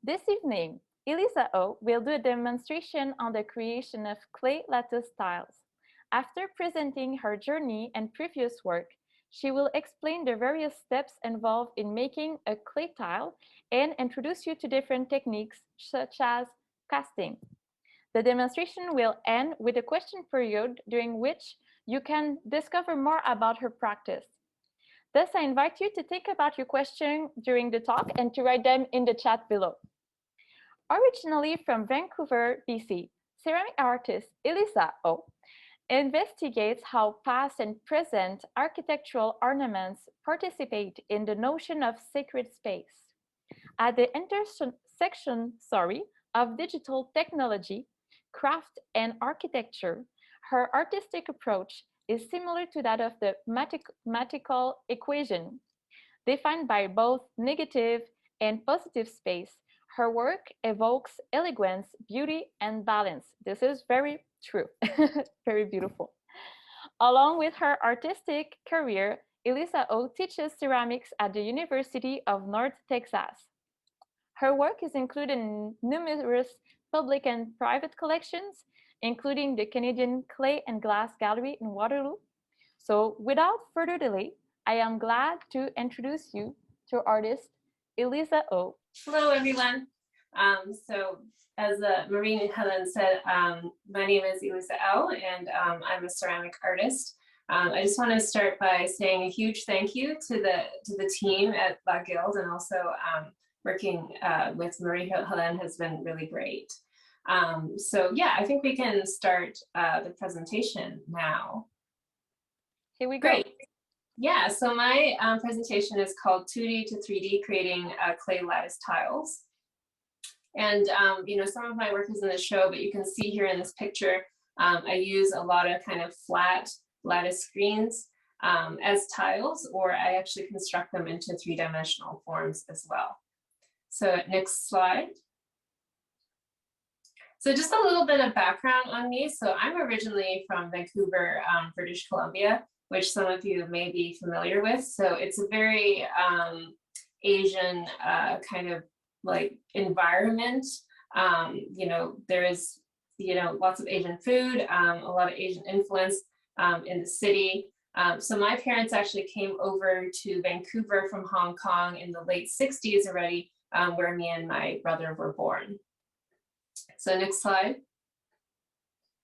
This evening, Eliza Au will do a demonstration on the creation of clay lattice tiles. After presenting her journey and previous work, she will explain the various steps involved in making a clay tile and introduce you to different techniques such as casting. The demonstration will end with a question period during which you can discover more about her practice. Thus, I invite you to think about your question during the talk and to write them in the chat below. Originally from Vancouver, BC, ceramic artist Eliza Au investigates how past and present architectural ornaments participate in the notion of sacred space. At the intersection of digital technology, craft, and architecture, her artistic approach is similar to that of the mathematical equation. Defined by both negative and positive space, her work evokes elegance, beauty, and balance. This is very true, very beautiful. Along with her artistic career, Eliza Au teaches ceramics at the University of North Texas. Her work is included in numerous public and private collections, including the Canadian Clay and Glass Gallery in Waterloo. So without further delay, I am glad to introduce you to artist Eliza Au. Hello, everyone. So as Maureen and Helen said, my name is Eliza Au, and I'm a ceramic artist. I just want to start by saying a huge thank you to the team at La Guilde, and also working with Marie Helen has been really great. So yeah, I think we can start the presentation now. Here we go. Great. Yeah, so my presentation is called 2D to 3D Creating Clay Lattice Tiles. And you know, some of my work is in the show, but you can see here in this picture, I use a lot of kind of flat lattice screens as tiles, or I actually construct them into three-dimensional forms as well. So next slide. So just a little bit of background on me. So I'm originally from Vancouver, British Columbia, which some of you may be familiar with. So it's a very Asian kind of like environment. You know, there is, you know, lots of Asian food, a lot of Asian influence in the city. So my parents actually came over to Vancouver from Hong Kong in the late 60s already, where me and my brother were born. So next slide.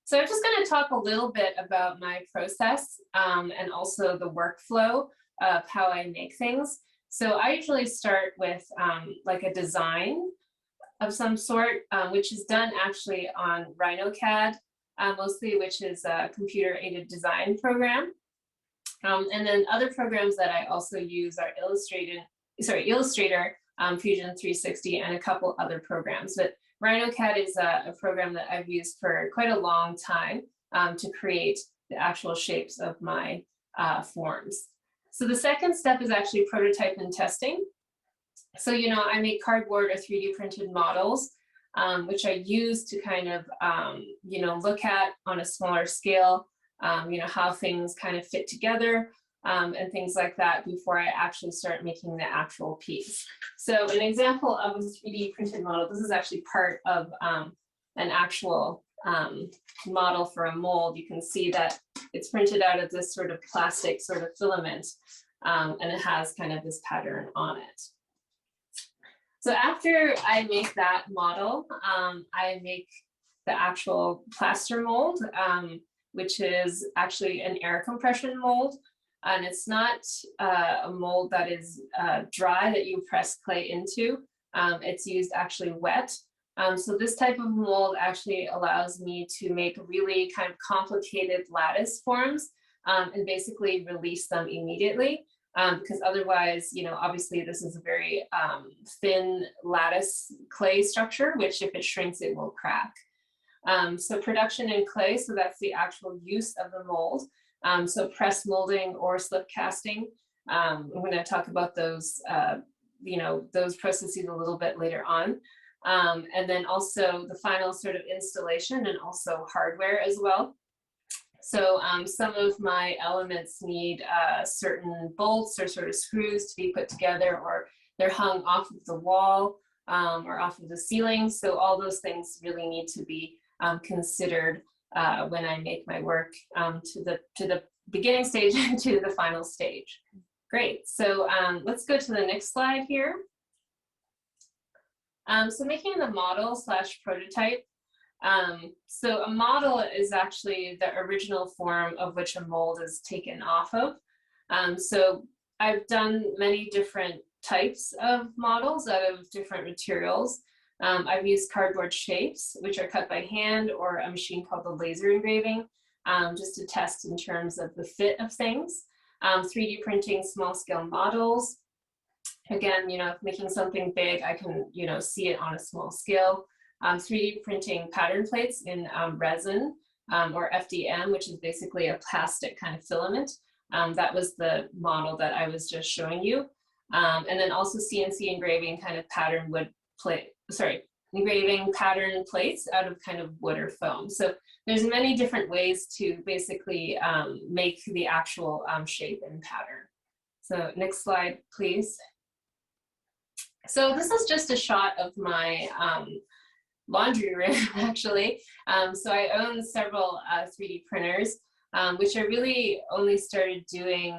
So I'm just going to talk a little bit about my process and also the workflow of how I make things. So I usually start with like a design of some sort, which is done actually on Rhino CAD, mostly, which is a computer-aided design program. And then other programs that I also use are Illustrator, Fusion 360, and a couple other programs. But Rhino CAD is a program that I've used for quite a long time to create the actual shapes of my forms. So the second step is actually prototype and testing. So, you know, I make cardboard or 3D printed models, which I use to kind of, you know, look at on a smaller scale, you know, how things kind of fit together and things like that before I actually start making the actual piece. So an example of a 3D printed model, this is actually part of an actual model for a mold. You can see that it's printed out of this sort of plastic sort of filament, and it has kind of this pattern on it. So after I make that model, I make the actual plaster mold, which is actually an air compression mold. And it's not a mold that is dry that you press clay into. It's used actually wet. So this type of mold actually allows me to make really kind of complicated lattice forms and basically release them immediately. Because otherwise, you know, obviously this is a very thin lattice clay structure, which if it shrinks, it will crack. So production in clay, so that's the actual use of the mold. So press molding or slip casting. I'm going to talk about those, you know, those processes a little bit later on. And then also the final sort of installation and also hardware as well. So some of my elements need certain bolts or sort of screws to be put together, or they're hung off of the wall. or off of the ceiling. So all those things really need to be considered when I make my work to the beginning stage and to the final stage. Great, so let's go to the next slide here. So making the model / prototype. So a model is actually the original form of which a mold is taken off of. So I've done many different types of models out of different materials. I've used cardboard shapes, which are cut by hand, or a machine called the laser engraving, just to test in terms of the fit of things. 3D printing small scale models. Again, if making something big, I can, see it on a small scale. 3D printing pattern plates in resin or FDM, which is basically a plastic kind of filament. That was the model that I was just showing you. And then also CNC engraving kind of pattern wood plate, engraving pattern plates out of kind of wood or foam. So there's many different ways to basically make the actual shape and pattern. So next slide, please. So this is just a shot of my laundry room, actually. So I own several 3D printers, which I really only started doing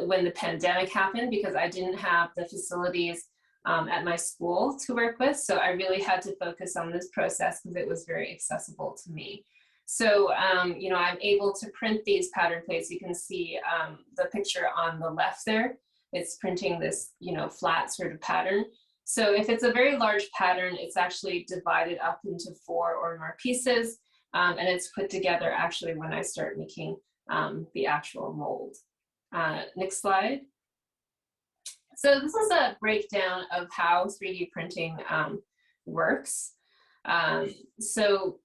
when the pandemic happened, because I didn't have the facilities at my school to work with. So I really had to focus on this process because it was very accessible to me. So, I'm able to print these pattern plates. You can see the picture on the left there. It's printing this, flat sort of pattern. So if it's a very large pattern, it's actually divided up into 4 or more pieces, and it's put together actually when I start making the actual mold. Next slide. So this is a breakdown of how 3D printing works. So,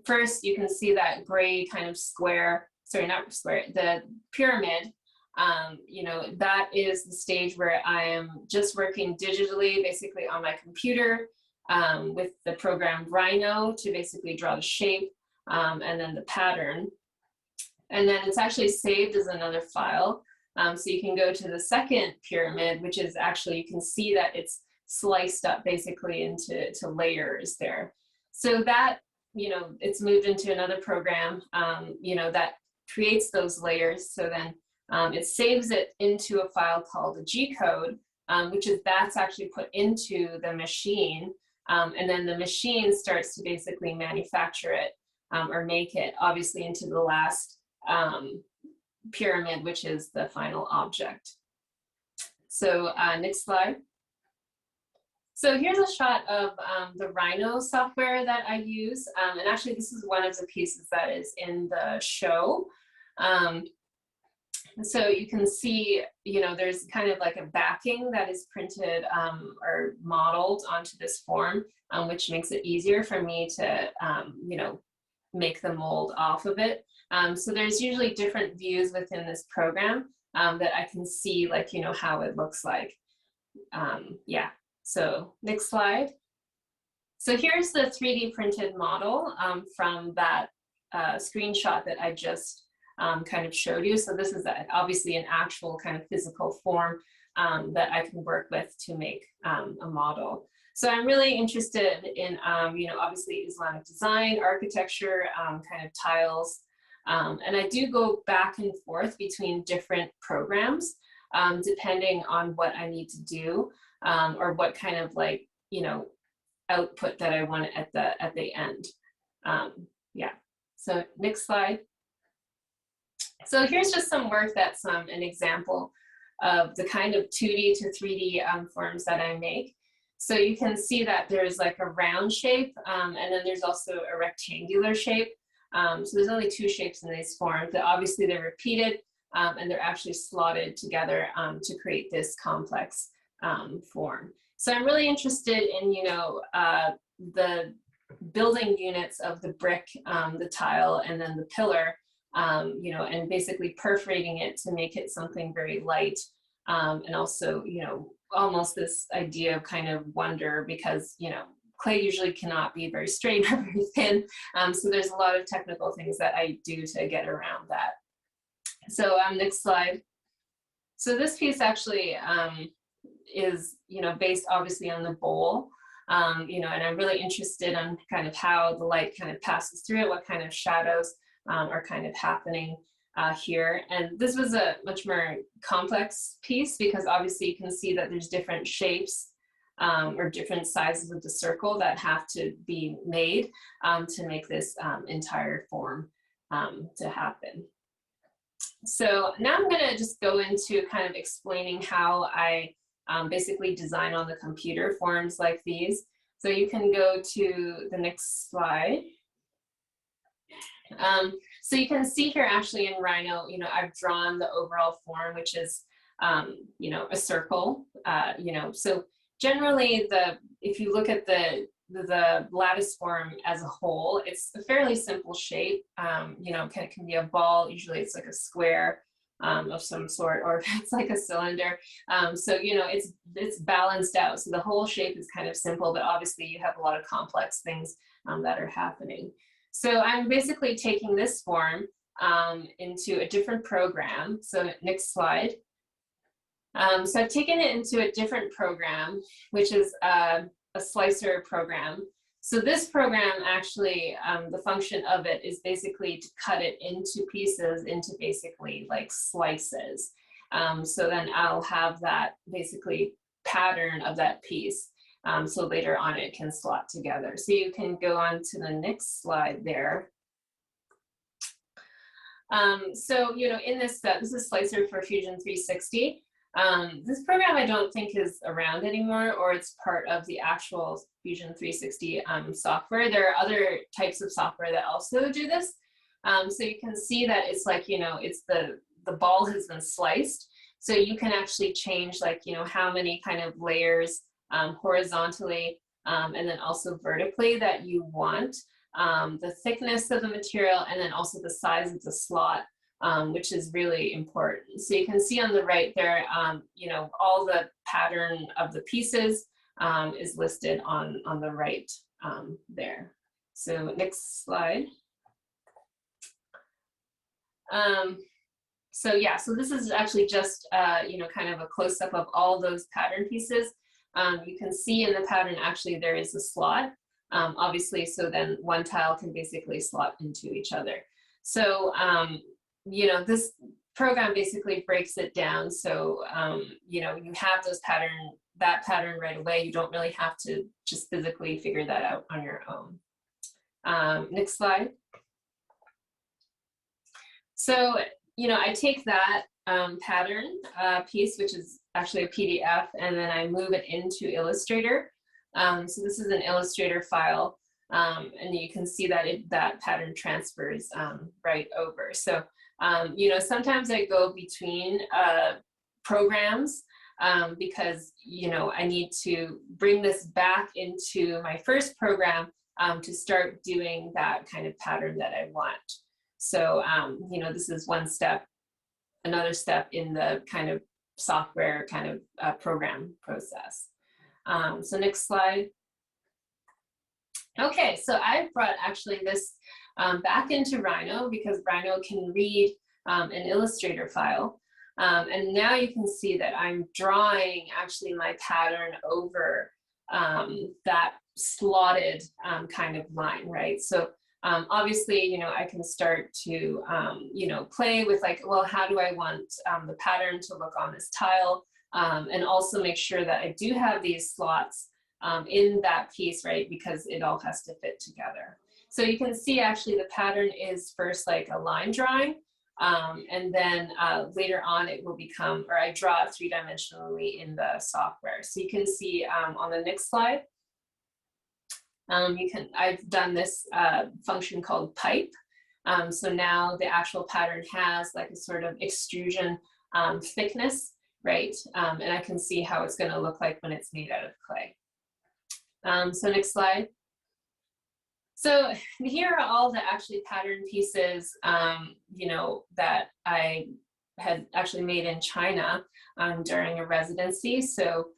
first you can see that gray kind of square, not square, the pyramid. That is the stage where I am just working digitally, basically on my computer with the program Rhino to basically draw the shape and then the pattern. And then it's actually saved as another file. So you can go to the second pyramid, which is actually, you can see that it's sliced up basically into layers there. So that, it's moved into another program, that creates those layers. So then it saves it into a file called a G code, that's actually put into the machine. And then the machine starts to basically manufacture it or make it, obviously, into the last pyramid, which is the final object. So next slide. So here's a shot of the Rhino software that I use. And actually, this is one of the pieces that is in the show. So you can see, there's kind of like a backing that is printed or modeled onto this form, which makes it easier for me to, make the mold off of it. So there's usually different views within this program that I can see, like, how it looks like. Yeah, so next slide. So here's the 3D printed model from that screenshot that I just kind of showed you. So this is obviously an actual kind of physical form that I can work with to make a model. So I'm really interested in, obviously Islamic design, architecture, kind of tiles. And I do go back and forth between different programs, depending on what I need to do or what kind of output that I want at the end. Yeah, so next slide. So here's just some work that's an example of the kind of 2D to 3D forms that I make. So you can see that there's like a round shape, and then there's also a rectangular shape. So there's only 2 shapes in these forms, but obviously they're repeated and they're actually slotted together to create this complex form. So I'm really interested in, the building units of the brick, the tile, and then the pillar, and basically perforating it to make it something very light. And also, almost this idea of kind of wonder, because, clay usually cannot be very straight or very thin. So there's a lot of technical things that I do to get around that. So next slide. So this piece actually is, you know, based obviously on the bowl, you know, and I'm really interested in kind of how the light kind of passes through it, what kind of shadows are kind of happening here. And this was a much more complex piece because obviously you can see that there's different shapes or different sizes of the circle that have to be made to make this entire form to happen. So now I'm going to just go into kind of explaining how I basically design on the computer forms like these. So you can go to the next slide. So you can see here actually in Rhino, you know, I've drawn the overall form, which is, you know, a circle, you know, so generally if you look at the lattice form as a whole, it's a fairly simple shape. You know, it can be a ball. Usually it's like a square of some sort, or it's like a cylinder. So, you know, it's balanced out. So the whole shape is kind of simple, but obviously you have a lot of complex things that are happening. So I'm basically taking this form into a different program. So next slide. So I've taken it into a different program, which is a slicer program. So this program actually, the function of it is basically to cut it into pieces, into basically like slices. So then I'll have that basically pattern of that piece. So later on it can slot together. So you can go on to the next slide there. So, you know, in this is Slicer for Fusion 360. This program I don't think is around anymore, or it's part of the actual Fusion 360 software. There are other types of software that also do this. So you can see that it's like, you know, it's the ball has been sliced. So you can actually change like, you know, how many kind of layers horizontally and then also vertically that you want, the thickness of the material, and then also the size of the slot. Which is really important. So you can see on the right there, you know, all the pattern of the pieces is listed on the right there. So next slide. So yeah, so this is actually just, you know, kind of a close-up of all those pattern pieces. You can see in the pattern, actually, there is a slot, obviously, so then one tile can basically slot into each other. So, you know, this program basically breaks it down. So, you know, you have that pattern right away. You don't really have to just physically figure that out on your own. Next slide. So, you know, I take that pattern piece, which is actually a PDF, and then I move it into Illustrator. So this is an Illustrator file, and you can see that that pattern transfers right over. So, you know, sometimes I go between programs because, you know, I need to bring this back into my first program to start doing that kind of pattern that I want. So, you know, this is one step, another step in the kind of software kind of program process. So next slide. Okay, so I brought actually this back into Rhino because Rhino can read an Illustrator file. And now you can see that I'm drawing actually my pattern over that slotted kind of line, right? So obviously, you know, I can start to, you know, play with like, well, how do I want the pattern to look on this tile? And also make sure that I do have these slots in that piece, right? Because it all has to fit together. So you can see actually the pattern is first like a line drawing, and then later on it will become, or I draw it three-dimensionally in the software. So you can see on the next slide, I've done this function called pipe. So now the actual pattern has like a sort of extrusion thickness, right? And I can see how it's going to look like when it's made out of clay. So next slide. So here are all the actually pattern pieces, you know, that I had actually made in China during a residency. So,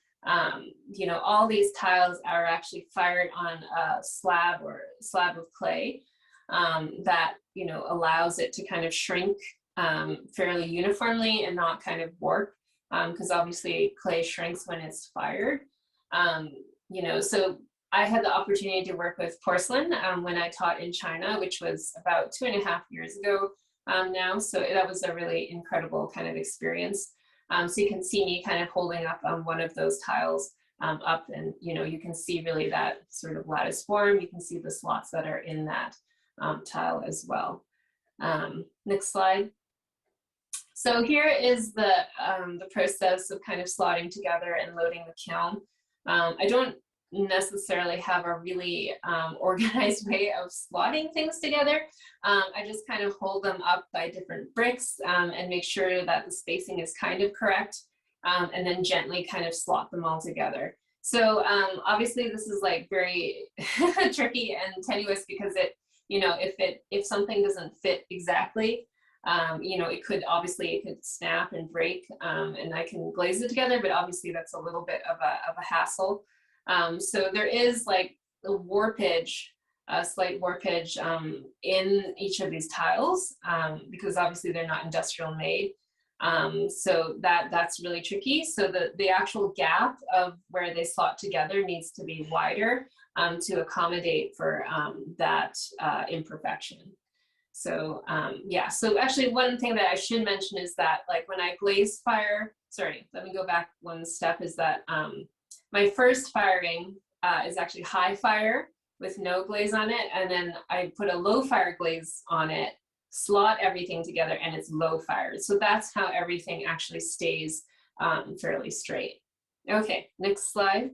you know, all these tiles are actually fired on a slab or slab of clay that, you know, allows it to kind of shrink fairly uniformly and not kind of warp because obviously clay shrinks when it's fired. You know, so I had the opportunity to work with porcelain when I taught in China, which was about 2.5 years ago now. So that was a really incredible kind of experience. So you can see me kind of holding up one of those tiles up, and you know, you can see really that sort of lattice form. You can see the slots that are in that tile as well. Next slide. So here is the process of kind of slotting together and loading the kiln. I don't necessarily have a really organized way of slotting things together. I just kind of hold them up by different bricks and make sure that the spacing is kind of correct, and then gently kind of slot them all together. So obviously this is like very tricky and tenuous, because it, you know, if something doesn't fit exactly, you know, it could snap and break, and I can glaze it together, but obviously that's a little bit of a hassle. So there is like the warpage, slight warpage in each of these tiles, because obviously they're not industrial made. So that's really tricky. So the actual gap of where they slot together needs to be wider to accommodate for that imperfection. So yeah, so actually one thing that I should mention is that, like, when I glaze fire, sorry, let me go back one step, is that my first firing is actually high fire with no glaze on it, and then I put a low fire glaze on it, slot everything together, and it's low fire. So that's how everything actually stays fairly straight. Okay, next slide.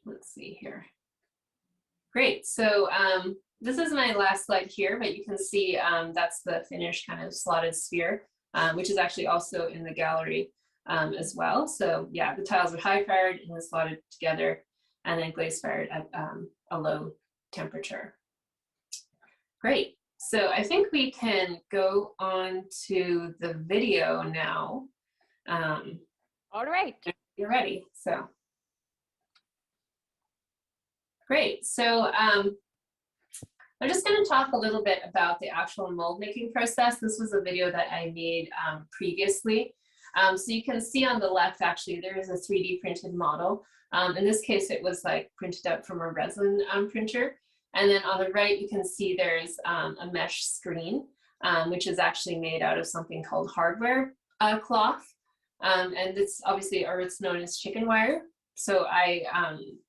Let's see here. Great, so this is my last slide here, but you can see that's the finished kind of slotted sphere, which is actually also in the gallery as well. So yeah, the tiles are high fired and then slotted together, and then glaze fired at a low temperature. Great, so I think we can go on to the video now. All right. You're ready, so. Great, so I'm just going to talk a little bit about the actual mold making process. This was a video that I made previously. So you can see on the left, actually, there is a 3D printed model. In this case, it was like printed out from a resin printer. And then on the right, you can see there's a mesh screen, which is actually made out of something called hardware cloth. And it's obviously, or it's known as chicken wire. So I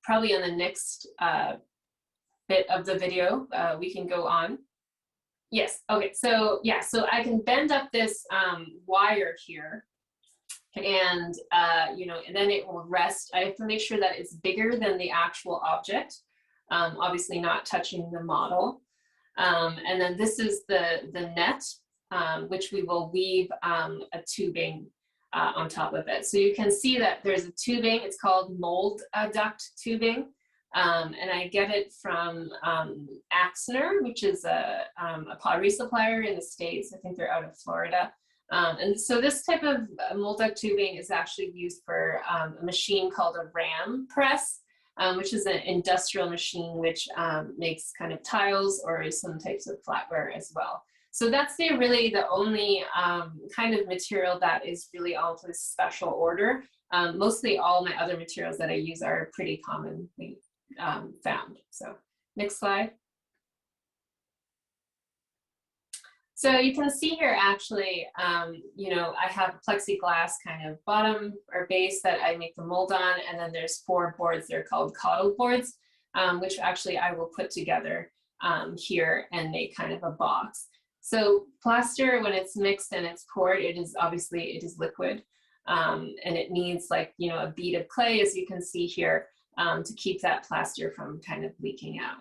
probably in the next bit of the video, we can go on. Yes, okay, so yeah, so I can bend up this wire here, and you know, and then it will rest. I have to make sure that it's bigger than the actual object, obviously not touching the model. And then this is the net, which we will weave a tubing on top of it. So you can see that there's a tubing, it's called mold duct tubing. And I get it from Axner, which is a pottery supplier in the States. I think they're out of Florida. And so this type of mold duct tubing is actually used for a machine called a ram press, which is an industrial machine which makes kind of tiles or some types of flatware as well. So that's really the only kind of material that is really all to this special order. Mostly all my other materials that I use are pretty commonly found. So next slide. So you can see here actually, you know, I have a plexiglass kind of bottom or base that I make the mold on, and then there's 4 boards, they're called coddle boards, which actually I will put together here and make kind of a box. So plaster, when it's mixed and it's poured, it is liquid, and it needs, like, you know, a bead of clay, as you can see here, to keep that plaster from kind of leaking out.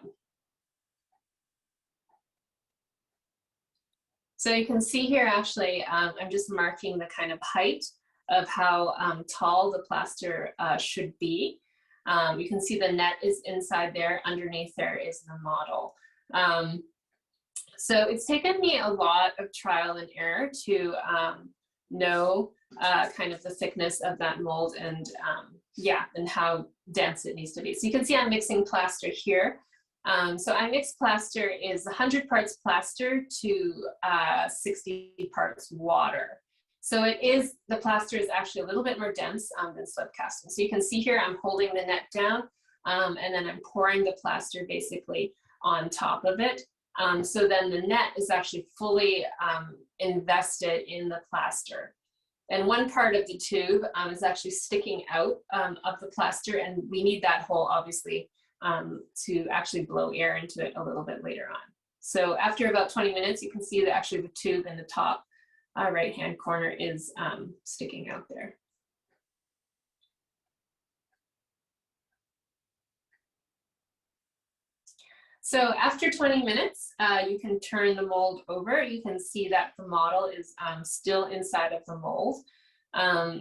So you can see here, actually, I'm just marking the kind of height of how tall the plaster should be. You can see the net is inside there. Underneath there is the model. So it's taken me a lot of trial and error to know kind of the thickness of that mold, and yeah, and how dense it needs to be. So you can see I'm mixing plaster here. So I mixed plaster is 100 parts plaster to 60 parts water. So it is, the plaster is actually a little bit more dense than slip casting. So you can see here, I'm holding the net down and then I'm pouring the plaster basically on top of it. So then the net is actually fully invested in the plaster. And one part of the tube is actually sticking out of the plaster, and we need that hole obviously to actually blow air into it a little bit later on. So after about 20 minutes, you can see that actually the tube in the top right-hand corner is sticking out there. So after 20 minutes, you can turn the mold over. You can see that the model is still inside of the mold.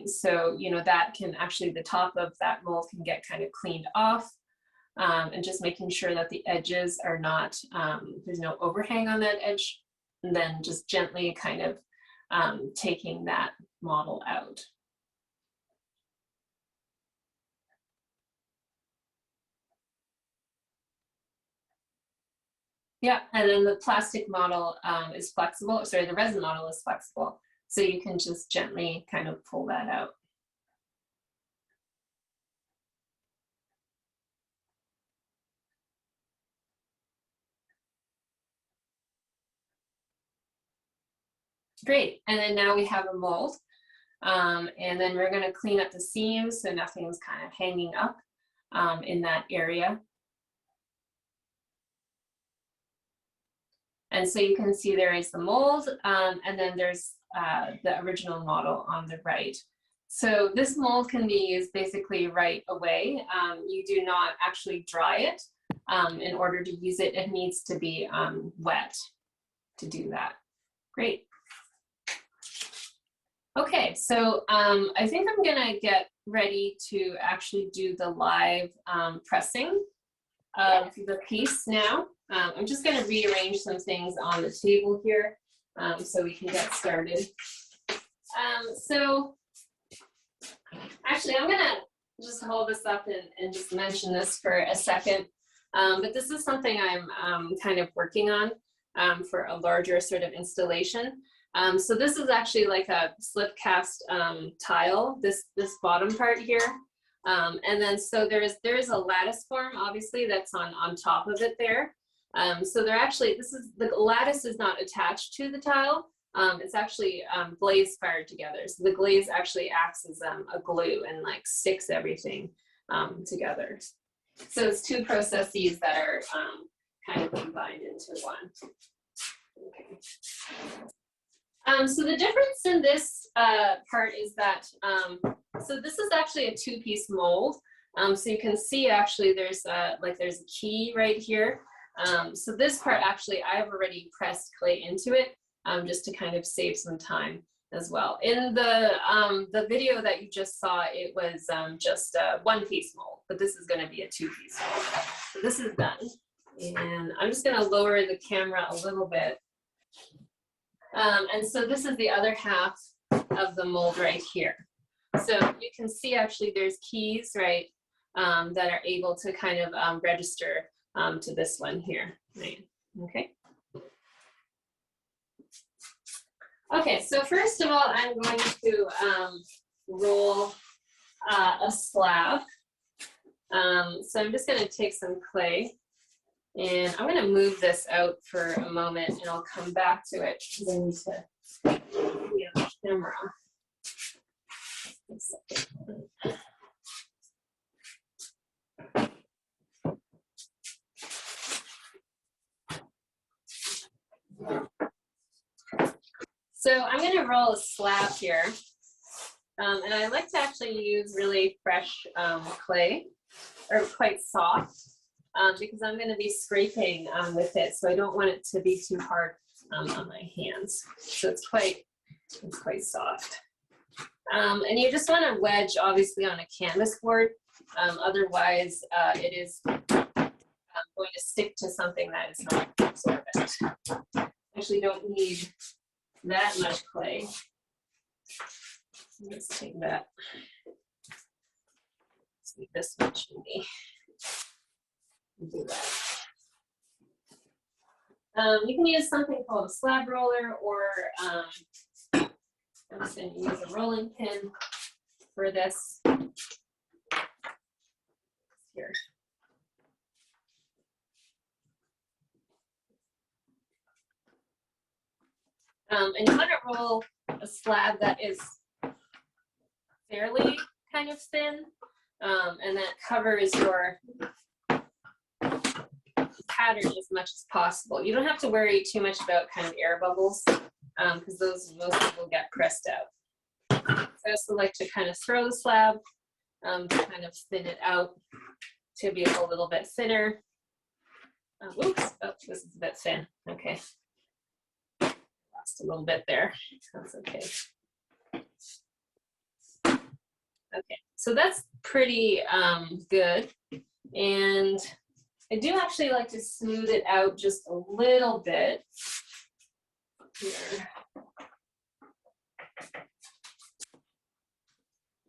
So, you know, that can actually, the top of that mold can get kind of cleaned off, and just making sure that the edges are not, there's no overhang on that edge, and then just gently kind of taking that model out. Yeah, and then the plastic model is flexible, sorry, the resin model is flexible. So you can just gently kind of pull that out. Great, and then now we have a mold. And then we're gonna clean up the seams so nothing's kind of hanging up in that area. And so you can see there is the mold, and then there's the original model on the right. So this mold can be used basically right away. You do not actually dry it. In order to use it, it needs to be wet to do that. Great. Okay, so I think I'm gonna get ready to actually do the live pressing of the piece now. I'm just gonna rearrange some things on the table here so we can get started. So actually, I'm gonna just hold this up and just mention this for a second. But this is something I'm kind of working on for a larger sort of installation. So this is actually like a slip cast tile, this bottom part here. And then so there is a lattice form, obviously, that's on top of it there. So they're actually, the lattice is not attached to the tile. It's actually glaze fired together. So the glaze actually acts as a glue and like sticks everything together. So it's two processes that are kind of combined into one. Okay. So the difference in this part is that, so this is actually a two-piece mold. So you can see actually there's a key right here. So this part actually, I've already pressed clay into it just to kind of save some time as well. In the video that you just saw, it was just a one-piece mold, but this is gonna be a two-piece mold. So this is done. And I'm just gonna lower the camera a little bit. And so this is the other half of the mold right here. So you can see actually there's keys, right, that are able to kind of register to this one here, right? Okay. Okay, so first of all, I'm going to roll a slab. So I'm just gonna take some clay and I'm gonna move this out for a moment and I'll come back to it because I need to be on the camera. So I'm gonna roll a slab here. And I like to actually use really fresh clay, or quite soft, because I'm going to be scraping with it, so I don't want it to be too hard on my hands. So it's quite soft. And you just want to wedge, obviously, on a canvas board. Otherwise, it is going to stick to something that is not absorbent. Actually, don't need that much clay. Let's take that. Let's leave this much maybe. Do that. You can use something called a slab roller or I'm just going to use a rolling pin for this here. And you want to roll a slab that is fairly kind of thin, and that covers your pattern as much as possible. You don't have to worry too much about kind of air bubbles, because those mostly will get pressed out. So I also like to kind of throw the slab, to kind of thin it out to be a little bit thinner. Oops, oh, this is a bit thin. Okay. Lost a little bit there. That's okay. Okay, so that's pretty good. And I do actually like to smooth it out just a little bit here.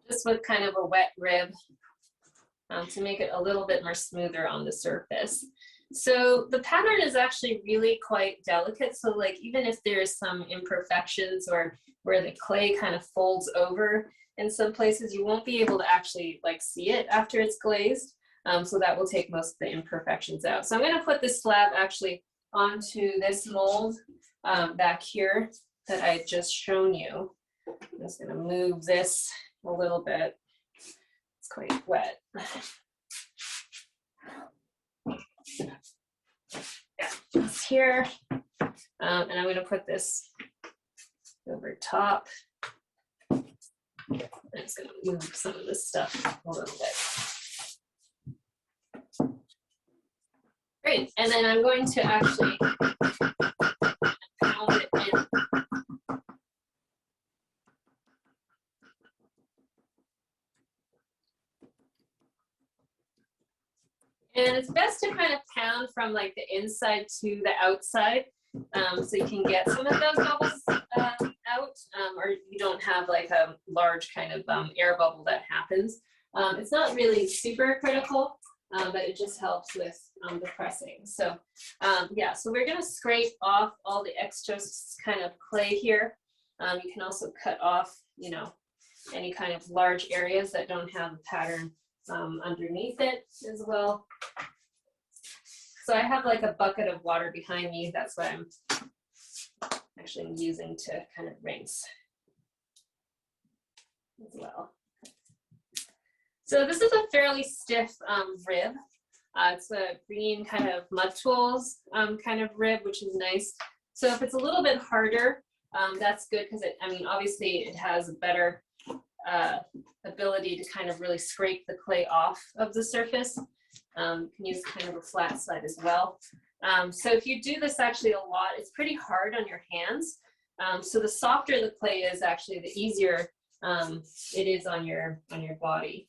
Just with kind of a wet rib, to make it a little bit more smoother on the surface. So the pattern is actually really quite delicate. So like even if there's some imperfections or where the clay kind of folds over in some places, you won't be able to actually like see it after it's glazed. So that will take most of the imperfections out. So I'm going to put this slab actually onto this mold back here that I just shown you. I'm just going to move this a little bit. It's quite wet. Yeah, it's here. And I'm going to put this over top. I'm just going to move some of this stuff a little bit. Great. And then I'm going to actually pound it in. And it's best to kind of pound from like the inside to the outside, so you can get some of those bubbles out, or you don't have like a large kind of air bubble that happens. It's not really super critical, but it just helps with the pressing. So yeah, so we're going to scrape off all the extra kind of clay here. You can also cut off, you know, any kind of large areas that don't have a pattern underneath it as well. So I have like a bucket of water behind me. That's what I'm actually using to kind of rinse as well. So this is a fairly stiff rib. It's a green kind of mud tools kind of rib, which is nice. So if it's a little bit harder, that's good because I mean, obviously it has a better ability to kind of really scrape the clay off of the surface. You can use kind of a flat side as well. So if you do this actually a lot, it's pretty hard on your hands. So the softer the clay is, actually the easier it is on your body.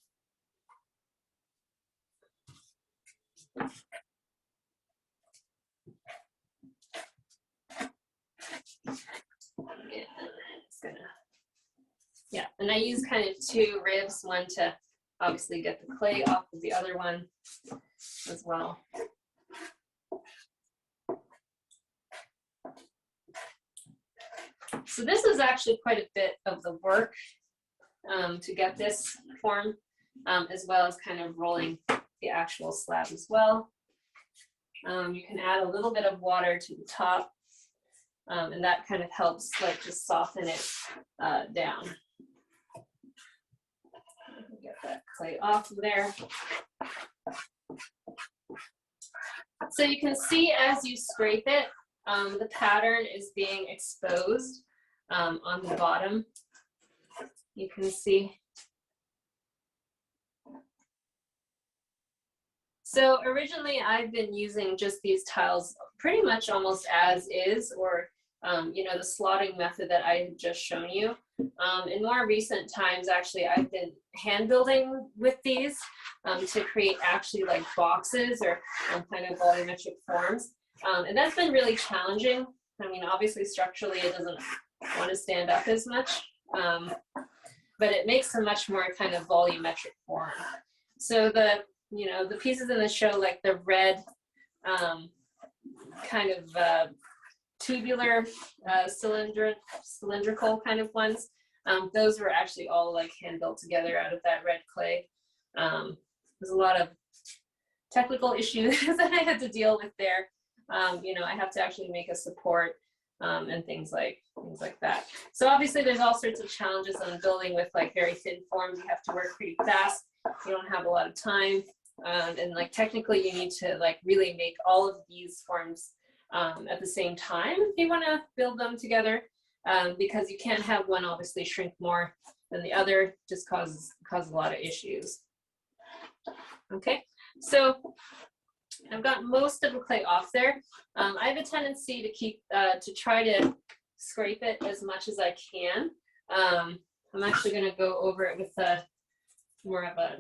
Yeah, and I use kind of two ribs, one to obviously get the clay off of the other one as well. So this is actually quite a bit of the work to get this form, as well as kind of rolling the actual slab as well. You can add a little bit of water to the top, and that kind of helps like just soften it down. Get that clay off of there. So you can see as you scrape it, the pattern is being exposed on the bottom. You can see. So originally I've been using just these tiles pretty much almost as is, or you know, the slotting method that I had just shown you. In more recent times, actually, I've been hand building with these to create actually like boxes or kind of volumetric forms. And that's been really challenging. I mean, obviously structurally it doesn't want to stand up as much, but it makes a much more kind of volumetric form. So the, you know, the pieces in the show, like the red kind of tubular cylindrical kind of ones. Those were actually all like hand built together out of that red clay. There's a lot of technical issues that I had to deal with there. You know, I have to actually make a support and things like that. So obviously there's all sorts of challenges on building with like very thin forms. You have to work pretty fast. You don't have a lot of time. And like technically you need to like really make all of these forms at the same time if you want to build them together, because you can't have one obviously shrink more than the other, just causes a lot of issues. Okay, so I've got most of the clay off there. I have a tendency to keep to try to scrape it as much as I can. I'm actually going to go over it with a more of a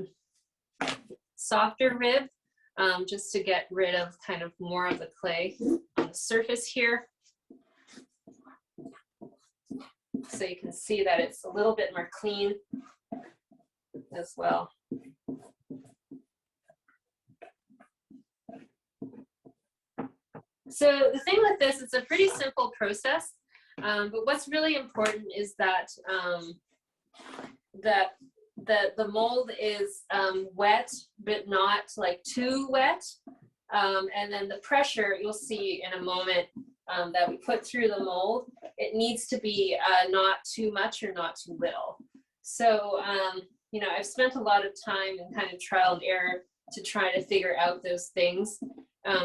softer rib, just to get rid of kind of more of the clay on the surface here. So you can see that it's a little bit more clean as well. So the thing with this, it's a pretty simple process, but what's really important is that the mold is wet, but not like too wet. And then the pressure, you'll see in a moment, that we put through the mold, it needs to be not too much or not too little. So, you know, I've spent a lot of time and kind of trial and error to try to figure out those things.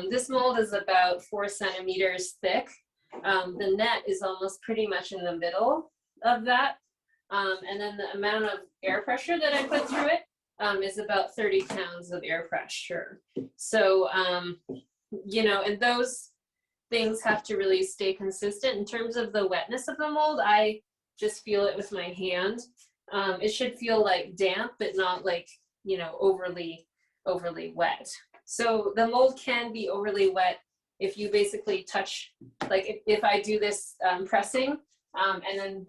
This mold is about 4 centimeters thick. The net is almost pretty much in the middle of that. And then the amount of air pressure that I put through it is about 30 pounds of air pressure. So, you know, and those things have to really stay consistent. In terms of the wetness of the mold, I just feel it with my hand. It should feel like damp, but not like, you know, overly wet. So the mold can be overly wet if you basically touch, like if I do this pressing, and then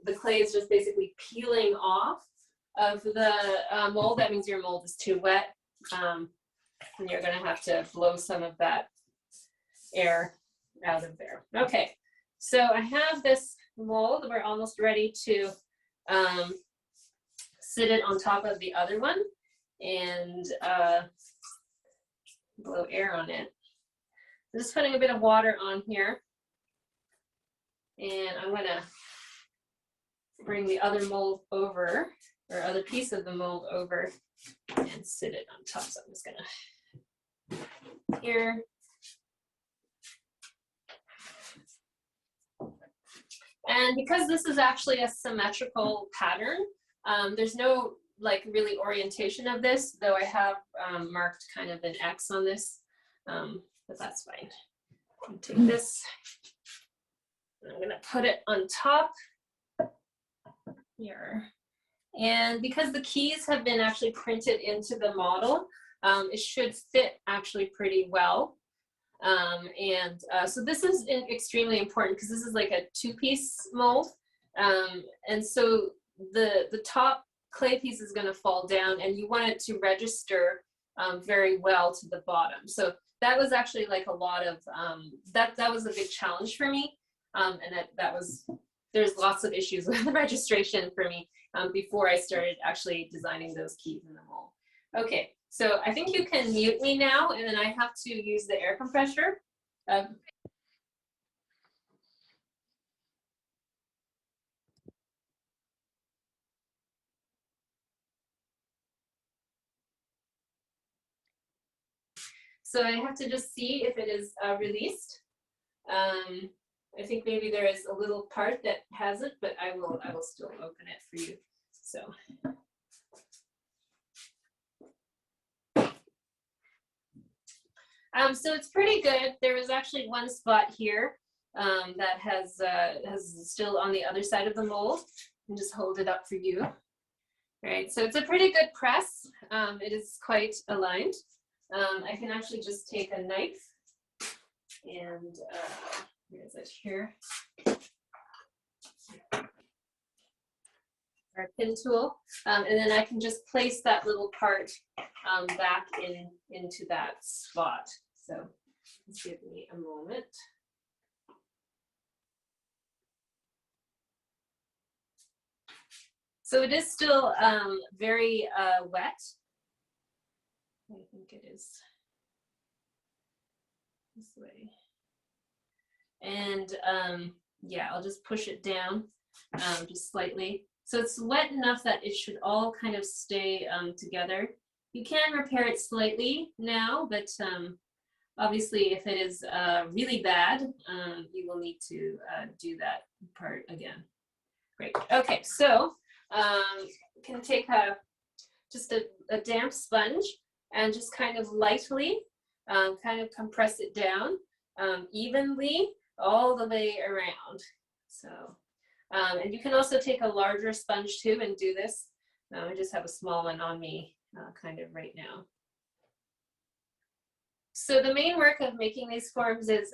the clay is just basically peeling off of the mold, that means your mold is too wet, and you're going to have to blow some of that air out of there. Okay, so I have this mold. We're almost ready to sit it on top of the other one and blow air on it. I'm just putting a bit of water on here, and I'm going to bring the other mold over, or other piece of the mold over, and sit it on top. So I'm just going to here. And because this is actually a symmetrical pattern, there's no like really orientation of this, though I have marked kind of an X on this, but that's fine. I'll take this, and I'm gonna put it on top here. And because the keys have been actually printed into the model, it should fit actually pretty well. So this is extremely important because this is like a 2-piece mold. And so the top clay piece is going to fall down, and you want it to register very well to the bottom. So that was actually like a lot of, that was a big challenge for me. And there's lots of issues with the registration for me before I started actually designing those keys in the mold. Okay. So I think you can mute me now, and then I have to use the air compressor. So I have to just see if it is released. I think maybe there is a little part that hasn't, but I will still open it for you. So. So it's pretty good. There was actually one spot here that has still on the other side of the mold. And just hold it up for you. All right, so it's a pretty good press. It is quite aligned. I can actually just take a knife and where is it here? Our pin tool, and then I can just place that little part back into that spot. So just give me a moment. So it is still very wet. I think it is this way. And yeah, I'll just push it down just slightly. So it's wet enough that it should all kind of stay together. You can repair it slightly now, but obviously if it is really bad, you will need to do that part again. Great. Okay, so you can take just a damp sponge and just kind of lightly kind of compress it down evenly all the way around. So, and you can also take a larger sponge too and do this. I just have a small one on me kind of right now. So the main work of making these forms is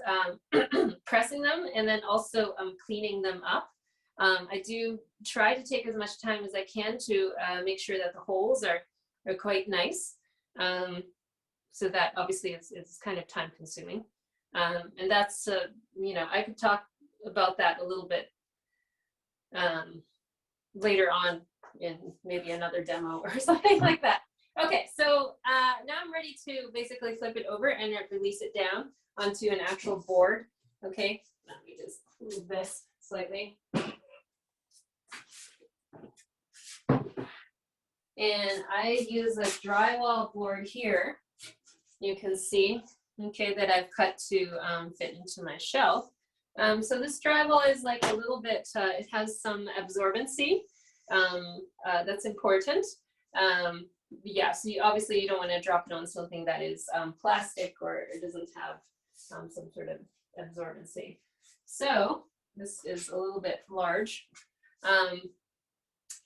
pressing them and then also cleaning them up. I do try to take as much time as I can to make sure that the holes are quite nice. So that obviously it's kind of time consuming. And that's, you know, I could talk about that a little bit later on in maybe another demo or something like that. Okay, so now I'm ready to basically flip it over and release it down onto an actual board. Okay, let me just move this slightly. And I use a drywall board here. You can see, okay, that I've cut to fit into my shelf. So this drywall is like a little bit, it has some absorbency. That's important. Yeah, so obviously you don't want to drop it on something that is plastic or it doesn't have some sort of absorbency. So this is a little bit large.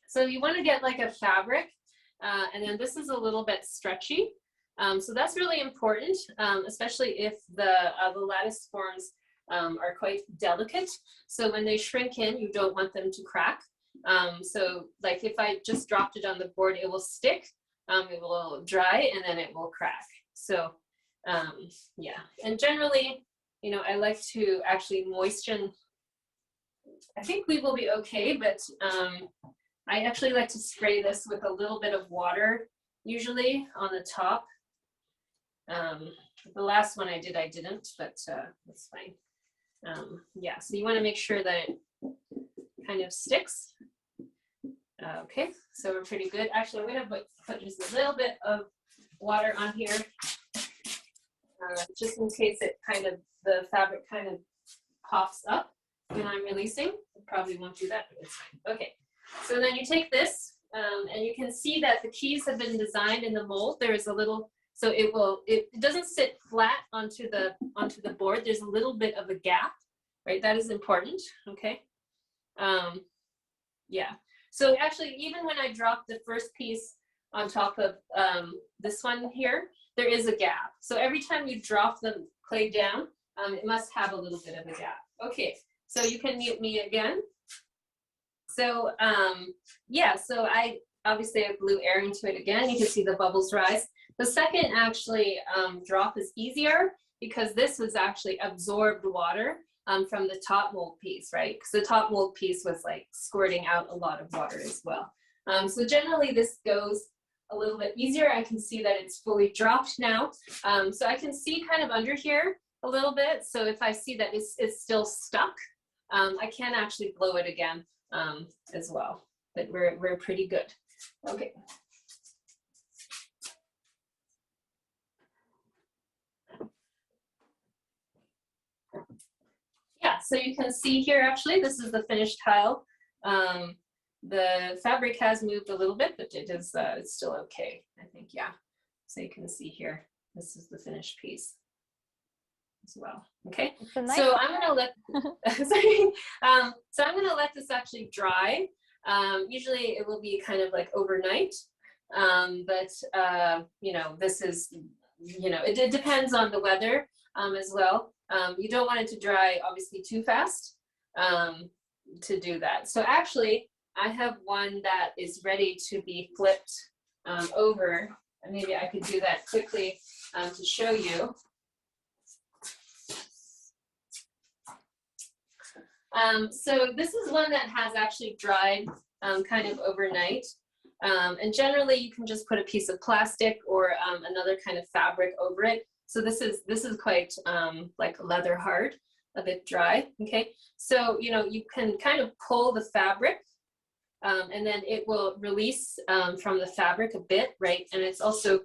So you want to get like a fabric, and then this is a little bit stretchy. So that's really important, especially if the lattice forms are quite delicate. So when they shrink in, you don't want them to crack. So like if I just dropped it on the board, it will stick, it will dry, and then it will crack. So yeah, and generally, you know, I like to actually moisten. I think we will be okay, but I actually like to spray this with a little bit of water, usually on the top. The last one I didn't, but that's fine. Yeah, so you want to make sure that it kind of sticks. Okay, so we're pretty good. Actually, I'm going to put just a little bit of water on here, just in case it kind of, the fabric kind of pops up when I'm releasing. It probably won't do that, but it's fine. Okay, so then you take this, and you can see that the keys have been designed in the mold. There is a little, so it doesn't sit flat onto the board. There's a little bit of a gap, right? That is important. Okay. Yeah. So actually, even when I dropped the first piece on top of this one here, there is a gap. So every time you drop the clay down, it must have a little bit of a gap. Okay. So you can mute me again. So yeah. So I blew air into it again. You can see the bubbles rise. The second actually drop is easier because this was actually absorbed water from the top mold piece, right? Because the top mold piece was like squirting out a lot of water as well. So generally this goes a little bit easier. I can see that it's fully dropped now. So I can see kind of under here a little bit. So if I see that it's still stuck, I can actually blow it again as well. But we're pretty good. Okay. Yeah, so you can see here, actually, this is the finished tile. The fabric has moved a little bit, but it is it's still okay, I think, yeah. So you can see here, this is the finished piece as well, okay? Nice so I'm gonna let, sorry. So I'm gonna let this actually dry. Usually it will be kind of like overnight, but you know, this is, you know, it depends on the weather as well. You don't want it to dry obviously too fast to do that. So actually I have one that is ready to be flipped over, and maybe I could do that quickly to show you. So this is one that has actually dried kind of overnight. And generally you can just put a piece of plastic or another kind of fabric over it. So this is quite like leather hard, a bit dry, okay? So, you know, you can kind of pull the fabric and then it will release from the fabric a bit, right? And it's also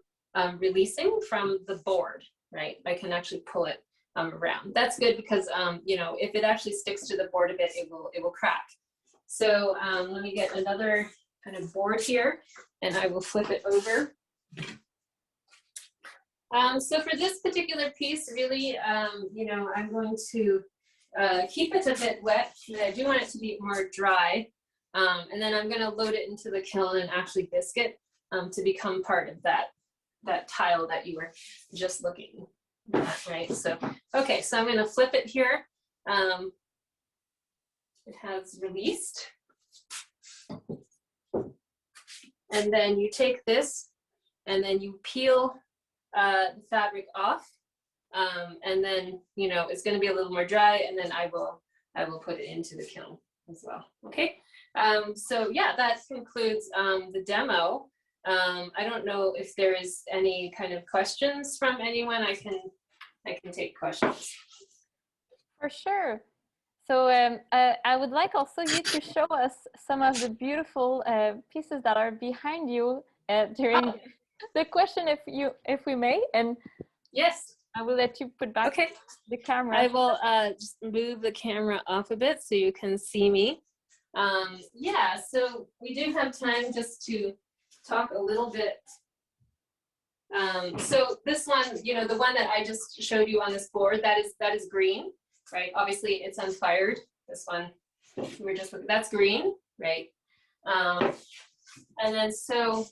releasing from the board, right? I can actually pull it around. That's good because, you know, if it actually sticks to the board a bit, it will crack. So let me get another kind of board here and I will flip it over. So for this particular piece, really, you know, I'm going to keep it a bit wet. I do want it to be more dry. And then I'm going to load it into the kiln and actually bisque it to become part of that tile that you were just looking at, right? So, okay, so I'm going to flip it here. It has released. And then you take this and then you peel the fabric off. And then, you know, it's going to be a little more dry and then I will put it into the kiln as well. Okay. So yeah, that concludes the demo. I don't know if there is any kind of questions from anyone. I can take questions. For sure. So I would like also you to show us some of the beautiful pieces that are behind you during the question, if we may. And yes, I will let you put back the camera. I will just move the camera off a bit so you can see me. Yeah, so we do have time just to talk a little bit. So this one, you know, the one that I just showed you on this board, that is green, right? Obviously it's unfired. This one, we're just looking, that's green, right? And then so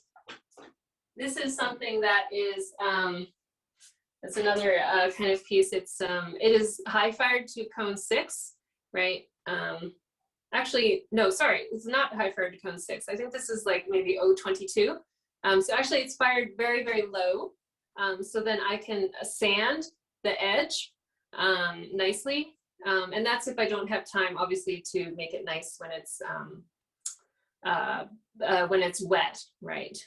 this is something that is, that's another kind of piece. It's it is high fired to cone 6, right? Actually, no, sorry, it's not high fired to cone 6. I think this is like maybe 022. So actually it's fired very, very low. So then I can sand the edge nicely. And that's if I don't have time, obviously, to make it nice when it's wet, right?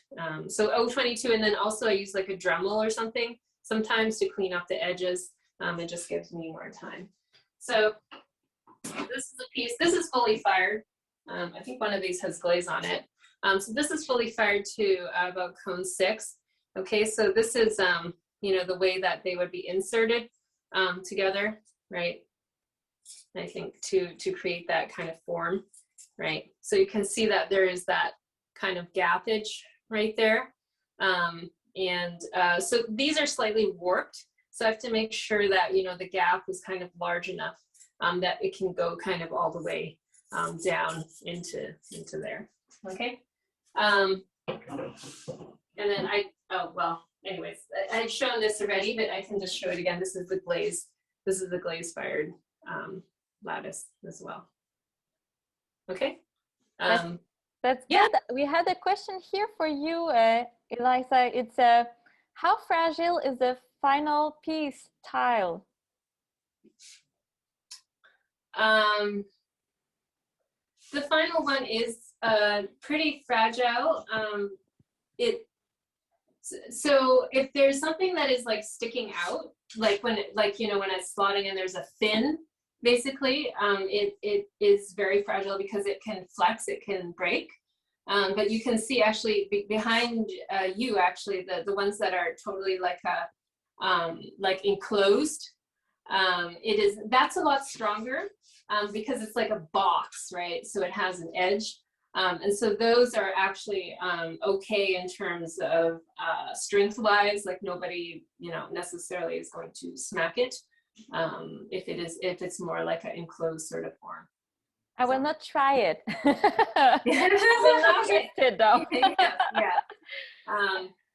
So 022, and then also I use like a Dremel or something sometimes to clean up the edges. It just gives me more time. So this is a piece, this is fully fired. I think one of these has glaze on it. So this is fully fired to about cone 6. Okay, so this is, you know, the way that they would be inserted together, right? I think to create that kind of form, right? So you can see that there is that kind of gappage right there. So these are slightly warped. So I have to make sure that, you know, the gap is kind of large enough that it can go kind of all the way down into there, okay? And then anyways, I've shown this already, but I can just show it again. This is the glaze fired lattice as well. Okay. That's yeah. good. We had a question here for you, Eliza. It's how fragile is the final piece tile? The final one is pretty fragile. So if there's something that is like sticking out, like when it's slotting and there's a fin, basically, it is very fragile because it can flex, it can break. But you can see actually behind you, actually, the ones that are totally like enclosed, that's a lot stronger because it's like a box, right? So it has an edge. And so those are actually okay in terms of strength-wise, like nobody, you know, necessarily is going to smack it if it's more like an enclosed sort of form. I will not try it. I'm not interested though. Yeah.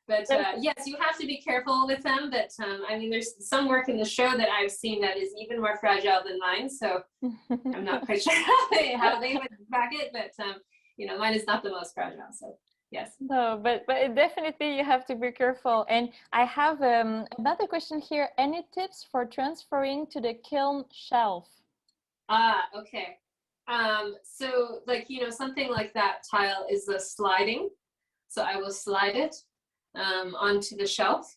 But yes, you have to be careful with them. But I mean, there's some work in the show that I've seen that is even more fragile than mine. So I'm not quite sure how they would back it, but you know, mine is not the most fragile. So yes. No, but definitely you have to be careful. And I have another question here. Any tips for transferring to the kiln shelf? Okay. So like, something like that tile is the sliding. So I will slide it onto the shelf.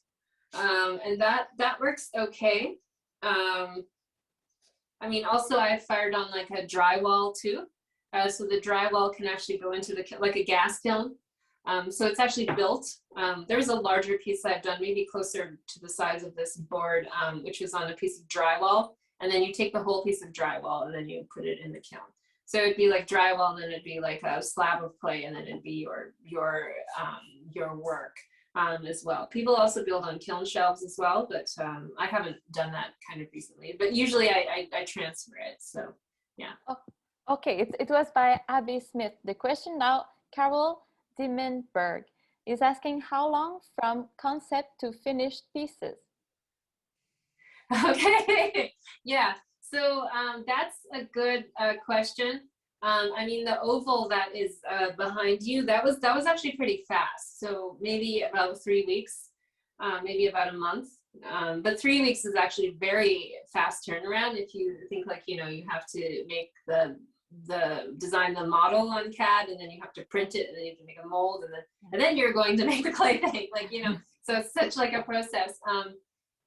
And that works okay. I mean, also I fired on like a drywall too. So the drywall can actually go into like a gas kiln. So it's actually built. There's a larger piece I've done, maybe closer to the size of this board, which is on a piece of drywall. And then you take the whole piece of drywall and then you put it in the kiln. So it'd be like drywall, and then it'd be like a slab of clay, and then it'd be your work as well. People also build on kiln shelves as well, but I haven't done that kind of recently. But usually I transfer it. So yeah. Oh, okay, it was by Abby Smith. The question now, Carol Dimenberg is asking how long from concept to finished pieces? Okay, yeah. So that's a good question. I mean, the oval that is behind you, that was actually pretty fast. So maybe about 3 weeks, maybe about a month. But 3 weeks is actually very fast turnaround. If you think like, you have to make design the model on CAD, and then you have to print it, and then you have to make a mold, and then you're going to make the clay thing. Like, so it's such like a process.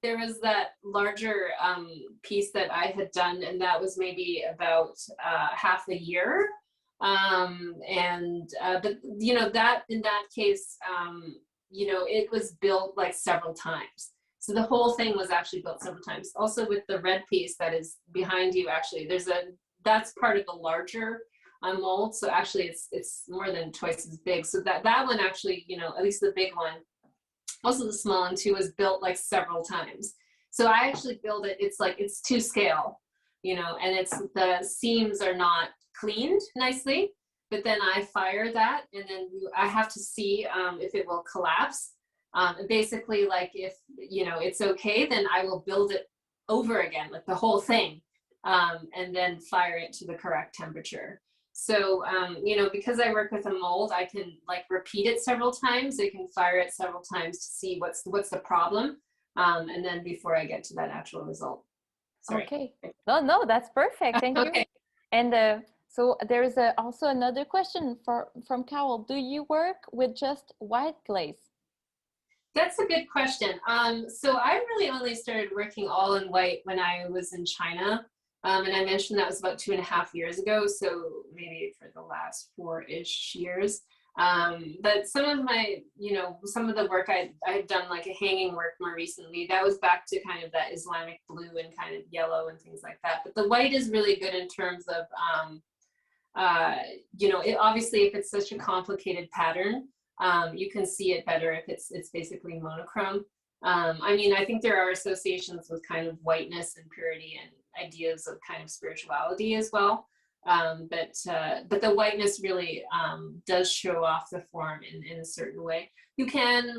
There was that larger piece that I had done, and that was maybe about half a year. But that in that case, it was built like several times. So the whole thing was actually built several times. Also with the red piece that is behind you, actually, that's part of the larger mold. So actually, it's more than twice as big. So that one actually, at least the big one. Also the small one too was built like several times. So I actually build it, it's to scale, and the seams are not cleaned nicely, but then I fire that, and then I have to see if it will collapse. Basically, like if, it's okay, then I will build it over again, like the whole thing, and then fire it to the correct temperature. So, because I work with a mold, I can like repeat it several times. I can fire it several times to see what's the problem. And then before I get to that actual result. Sorry. Okay. No, that's perfect. Thank you. Okay. And so there's also another question from Carol. Do you work with just white glaze? That's a good question. So I really only started working all in white when I was in China. And I mentioned that was about 2.5 years ago, so maybe for the last 4-ish years. But some of my, some of the work I've done, like a hanging work more recently, that was back to kind of that Islamic blue and kind of yellow and things like that. But the white is really good in terms of, obviously if it's such a complicated pattern, you can see it better if it's basically monochrome. I mean, I think there are associations with kind of whiteness and purity and ideas of kind of spirituality as well. But the whiteness really does show off the form in a certain way. You can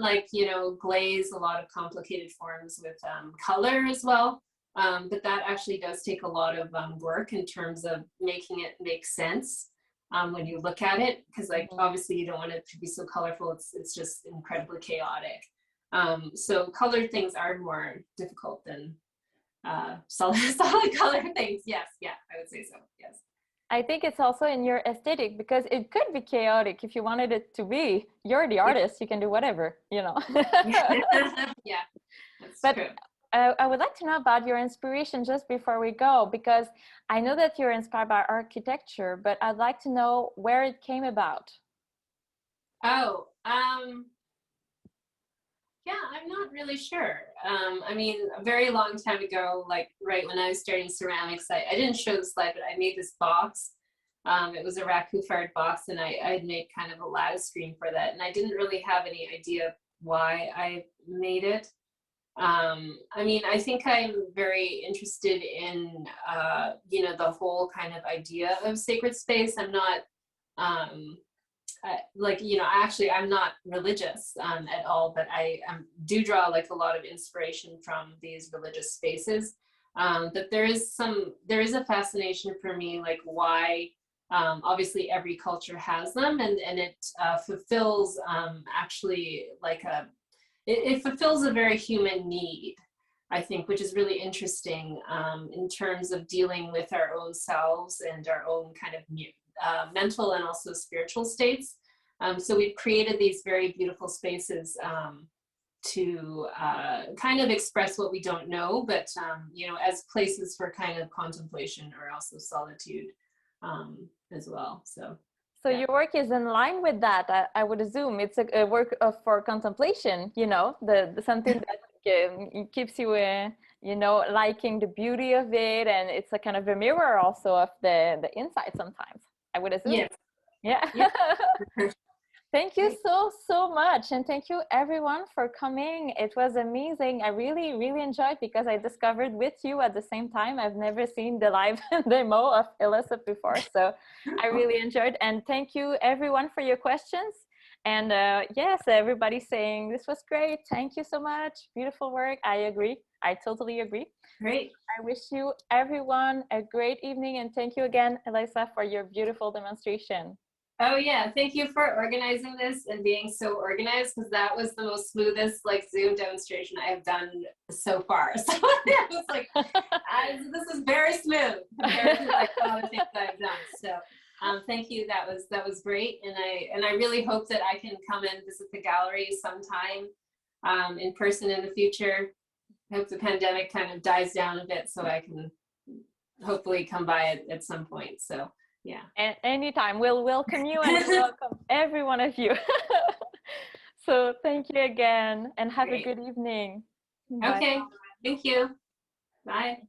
glaze a lot of complicated forms with color as well. But that actually does take a lot of work in terms of making it make sense when you look at it, because obviously you don't want it to be so colorful. It's just incredibly chaotic. So colored things are more difficult than solid color things. Yes, yeah, I would say so. Yes. I think it's also in your aesthetic, because it could be chaotic if you wanted it to be. You're the artist, you can do whatever, Yeah, that's but true. I would like to know about your inspiration just before we go, because I know that you're inspired by architecture, but I'd like to know where it came about. Oh, yeah, I'm not really sure. I mean, a very long time ago, like right when I was starting ceramics, I didn't show the slide, but I made this box. It was a raku fired box, and I had made kind of a lattice screen for that. And I didn't really have any idea why I made it. I mean, I think I'm very interested in, the whole kind of idea of sacred space. I'm not, I'm not religious at all, but I do draw like a lot of inspiration from these religious spaces. But there is a fascination for me, like why, obviously every culture has them, and it fulfills actually like it fulfills a very human need. I think, which is really interesting in terms of dealing with our own selves and our own kind of mental and also spiritual states. So we've created these very beautiful spaces to kind of express what we don't know, but you know, as places for kind of contemplation or also solitude as well. So your work is in line with that. I would assume it's a work for contemplation, you know, the something that keeps you, you know, liking the beauty of it, and it's a kind of a mirror also of the inside sometimes, I would assume. Yes. Yeah. Yeah. Thank you so much, and thank you everyone for coming. It was amazing. I really enjoyed, because I discovered with you at the same time. I've never seen the live demo of Eliza before, so I really enjoyed. And thank you everyone for your questions. And yes, everybody saying this was great. Thank you so much. Beautiful work. I agree. I totally agree. Great. I wish you everyone a great evening, and thank you again, Eliza, for your beautiful demonstration. Oh yeah, thank you for organizing this and being so organized, because that was the most smoothest like Zoom demonstration I have done so far. So I was like, this is very smooth compared to like other things I've done. So thank you. That was great, and I really hope that I can come and visit the gallery sometime in person in the future. I hope the pandemic kind of dies down a bit so I can hopefully come by it at some point. So. Yeah. And anytime, we'll welcome you, and we'll welcome every one of you. So thank you again, and have a good evening. Okay. Thank you. Bye.